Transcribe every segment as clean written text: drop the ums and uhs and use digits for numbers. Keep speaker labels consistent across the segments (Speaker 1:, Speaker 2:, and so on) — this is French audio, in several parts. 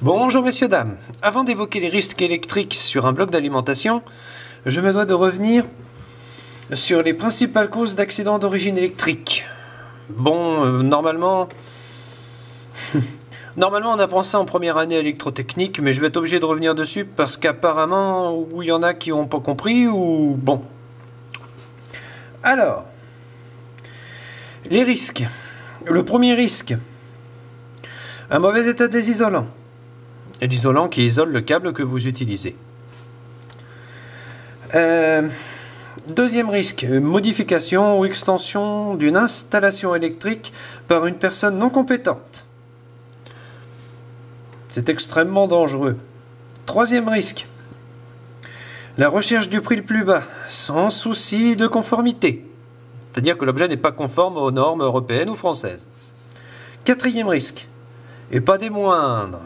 Speaker 1: Bonjour messieurs, dames. Avant d'évoquer les risques électriques sur un bloc d'alimentation, je me dois de revenir sur les principales causes d'accidents d'origine électrique. Normalement on apprend ça en première année électrotechnique, mais je vais être obligé de revenir dessus parce qu'apparemment, ou il y en a qui n'ont pas compris, ou bon. Alors, les risques. Le premier risque, un mauvais état des isolants. Et l'isolant qui isole le câble que vous utilisez. Deuxième risque, modification ou extension d'une installation électrique par une personne non compétente. C'est extrêmement dangereux. Troisième risque, la recherche du prix le plus bas, sans souci de conformité. C'est-à-dire que l'objet n'est pas conforme aux normes européennes ou françaises. Quatrième risque, et pas des moindres,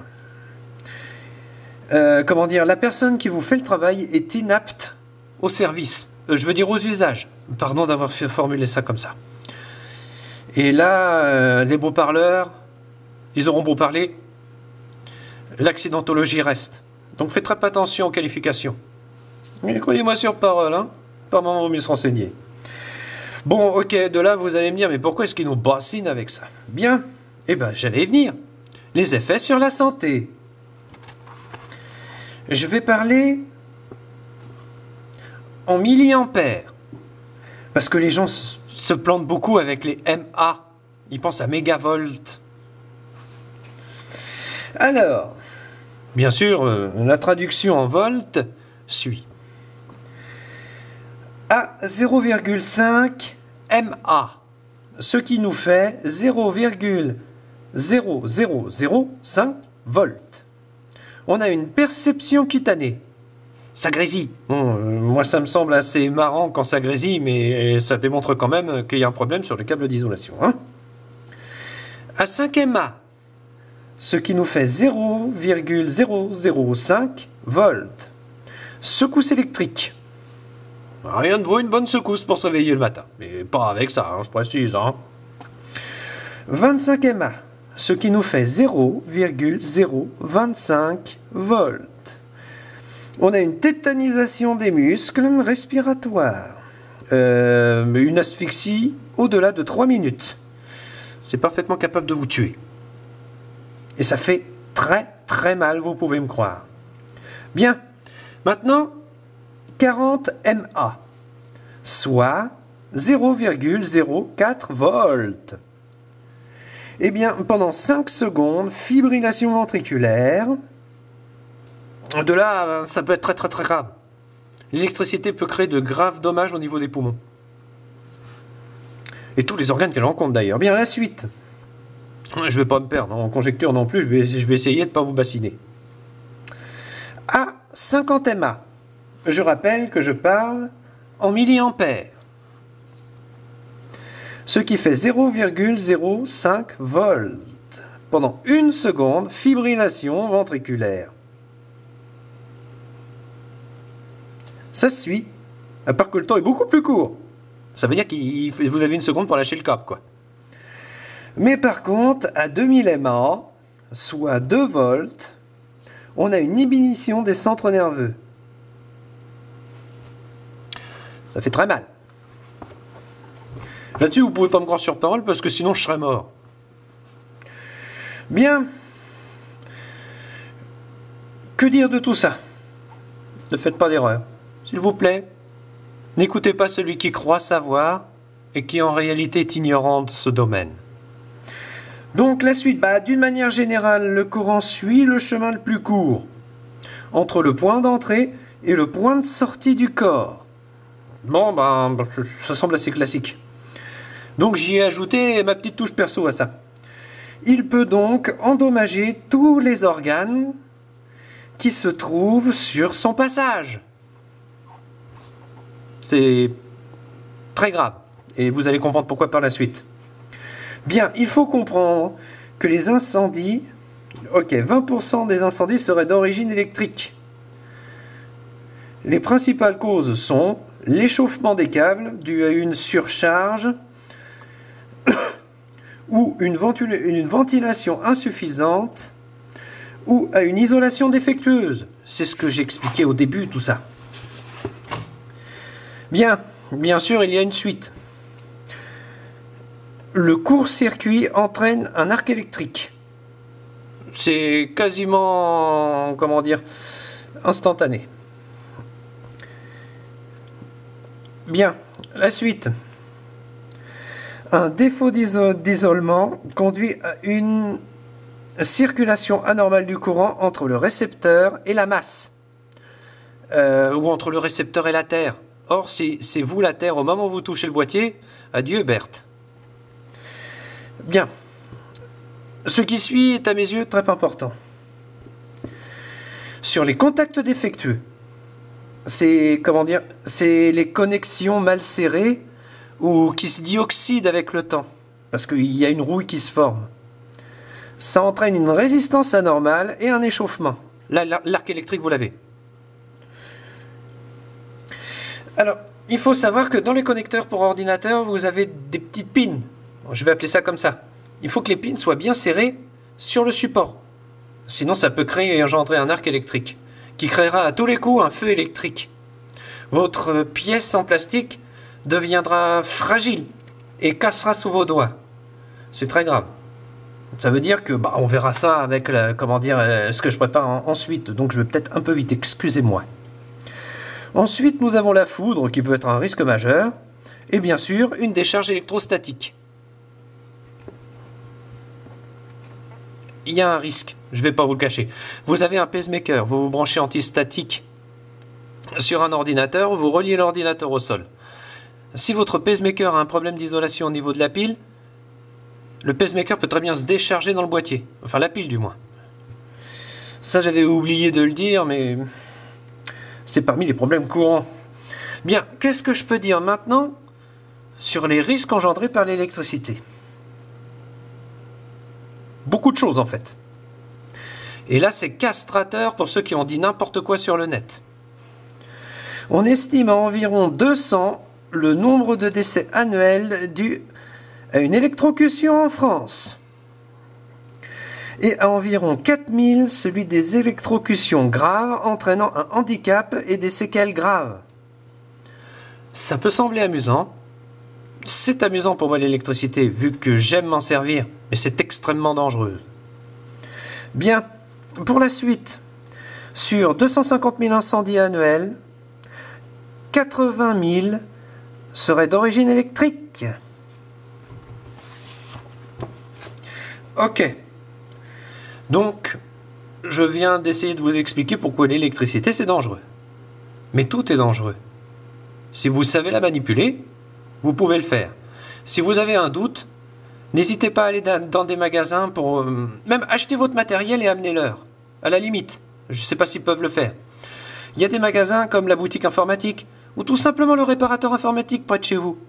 Speaker 1: la personne qui vous fait le travail est inapte au service. Je veux dire aux usages. Pardon d'avoir formulé ça comme ça. Et là, les beaux parleurs, ils auront beau parler, l'accidentologie reste. Donc faites très attention aux qualifications. Mais croyez-moi sur parole, hein. Par moment, vaut mieux se renseigner. Bon, ok, de là, vous allez me dire, mais pourquoi est-ce qu'ils nous bassinent avec ça? Bien, eh ben, j'allais y venir. Les effets sur la santé. Je vais parler en milliampères. Parce que les gens se plantent beaucoup avec les MA. Ils pensent à mégavolt. Alors, bien sûr, la traduction en volt suit. À 0,5 MA, ce qui nous fait 0,0005 volts. On a une perception cutanée. Ça grésille. Bon, moi, ça me semble assez marrant quand ça grésille, mais ça démontre quand même qu'il y a un problème sur le câble d'isolation. Hein. À 5 MA, ce qui nous fait 0,005 volts. Secousse électrique. Rien ne vaut une bonne secousse pour se réveiller le matin. Mais pas avec ça, hein, je précise. Hein. 25 MA, ce qui nous fait 0,025 volts. On a une tétanisation des muscles respiratoires. Une asphyxie au-delà de 3 minutes. C'est parfaitement capable de vous tuer. Et ça fait très très mal, vous pouvez me croire. Bien, maintenant, 40 MA, soit 0,04 volts. Eh bien, pendant 5 secondes, fibrillation ventriculaire. De là, ça peut être très très très grave. L'électricité peut créer de graves dommages au niveau des poumons. Et tous les organes qu'elle rencontre d'ailleurs. Bien, la suite. Je ne vais pas me perdre en conjecture non plus, je vais essayer de ne pas vous bassiner. À 50 MA, je rappelle que je parle en milliampères. Ce qui fait 0,05 volts. Pendant 1 seconde, fibrillation ventriculaire. Ça se suit, à part que le temps est beaucoup plus court. Ça veut dire que vous avez 1 seconde pour lâcher le câble, quoi. Mais par contre, à 2000 MA, soit 2 volts, on a une inhibition des centres nerveux. Ça fait très mal. Là-dessus, vous ne pouvez pas me croire sur parole parce que sinon je serais mort. Bien. Que dire de tout ça? Ne faites pas d'erreur. S'il vous plaît, n'écoutez pas celui qui croit savoir et qui en réalité est ignorant de ce domaine. Donc la suite, d'une manière générale, le courant suit le chemin le plus court, entre le point d'entrée et le point de sortie du corps. Bon, ça semble assez classique. Donc j'y ai ajouté ma petite touche perso à ça. Il peut donc endommager tous les organes qui se trouvent sur son passage. C'est très grave. Et vous allez comprendre pourquoi par la suite. Bien, il faut comprendre que les incendies, 20% des incendies seraient d'origine électrique. Les principales causes sont l'échauffement des câbles dû à une surcharge ou une ventilation insuffisante ou à une isolation défectueuse. C'est ce que j'expliquais au début, tout ça. Bien sûr, il y a une suite. Le court-circuit entraîne un arc électrique. C'est quasiment, comment dire, instantané. Bien, la suite. Un défaut d'isolement conduit à une circulation anormale du courant entre le récepteur et la masse. Ou entre le récepteur et la Terre. Or, c'est vous la Terre au moment où vous touchez le boîtier. Adieu Berthe. Bien. Ce qui suit est à mes yeux très important. Sur les contacts défectueux, c'est les connexions mal serrées ou qui se dioxydent avec le temps, parce qu'il y a une rouille qui se forme. Ça entraîne une résistance anormale et un échauffement. Là, l'arc électrique, vous l'avez. Alors, il faut savoir que dans les connecteurs pour ordinateur, vous avez des petites pins. Je vais appeler ça comme ça. Il faut que les pins soient bien serrés sur le support. Sinon, ça peut créer et engendrer un arc électrique, qui créera à tous les coups un feu électrique. Votre pièce en plastique deviendra fragile et cassera sous vos doigts. C'est très grave. Ça veut dire que on verra ça avec ce que je prépare ensuite. Donc je vais peut-être un peu vite, excusez-moi. Ensuite, nous avons la foudre qui peut être un risque majeur. Et bien sûr, une décharge électrostatique. Il y a un risque, je ne vais pas vous le cacher. Vous avez un pacemaker, vous vous branchez antistatique sur un ordinateur, vous reliez l'ordinateur au sol. Si votre pacemaker a un problème d'isolation au niveau de la pile, le pacemaker peut très bien se décharger dans le boîtier. Enfin, la pile du moins. Ça, j'avais oublié de le dire, mais c'est parmi les problèmes courants. Bien, qu'est-ce que je peux dire maintenant sur les risques engendrés par l'électricité? Beaucoup de choses en fait. Et là, c'est castrateur pour ceux qui ont dit n'importe quoi sur le net. On estime à environ 200 le nombre de décès annuels dus à une électrocution en France. Et à environ 4000 celui des électrocutions graves entraînant un handicap et des séquelles graves. Ça peut sembler amusant. C'est amusant pour moi l'électricité, vu que j'aime m'en servir, mais c'est extrêmement dangereux. Bien, pour la suite, sur 250 000 incendies annuels, 80 000 seraient d'origine électrique. Ok. Donc, je viens d'essayer de vous expliquer pourquoi l'électricité c'est dangereux. Mais tout est dangereux. Si vous savez la manipuler, vous pouvez le faire. Si vous avez un doute, n'hésitez pas à aller dans des magasins pour même acheter votre matériel et amener-leur. À la limite, je ne sais pas s'ils peuvent le faire. Il y a des magasins comme la boutique informatique ou tout simplement le réparateur informatique près de chez vous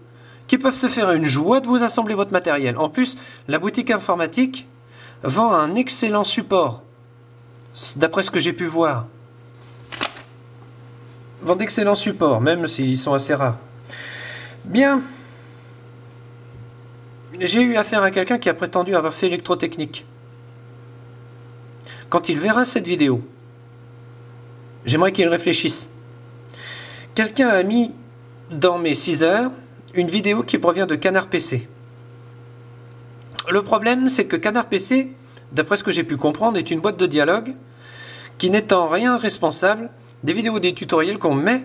Speaker 1: qui peuvent se faire une joie de vous assembler votre matériel. En plus, la boutique informatique vend un excellent support, d'après ce que j'ai pu voir. Vend d'excellents supports, même s'ils sont assez rares. Bien, j'ai eu affaire à quelqu'un qui a prétendu avoir fait électrotechnique. Quand il verra cette vidéo, j'aimerais qu'il réfléchisse. Quelqu'un a mis dans mes 6 heures une vidéo qui provient de Canard PC. Le problème, c'est que Canard PC, d'après ce que j'ai pu comprendre, est une boîte de dialogue qui n'est en rien responsable des vidéos et des tutoriels qu'on met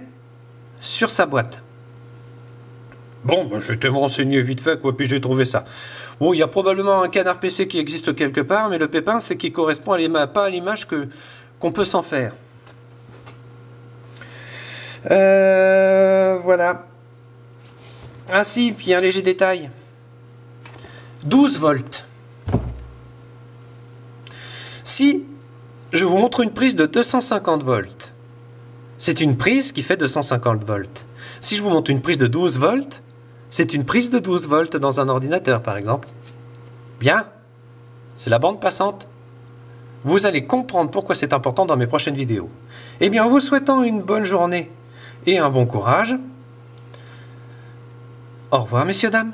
Speaker 1: sur sa boîte. Bon, j'étais me renseigner vite fait, quoi, puis j'ai trouvé ça. Bon, il y a probablement un Canard PC qui existe quelque part, mais le pépin, c'est qu'il correspond pas à l'image qu'on peut s'en faire. Voilà. Ainsi, puis un léger détail. 12 volts. Si je vous montre une prise de 250 volts, c'est une prise qui fait 250 volts. Si je vous montre une prise de 12 volts, c'est une prise de 12 volts dans un ordinateur, par exemple. Bien, c'est la bande passante. Vous allez comprendre pourquoi c'est important dans mes prochaines vidéos. Eh bien, en vous souhaitant une bonne journée et un bon courage, au revoir, messieurs, dames.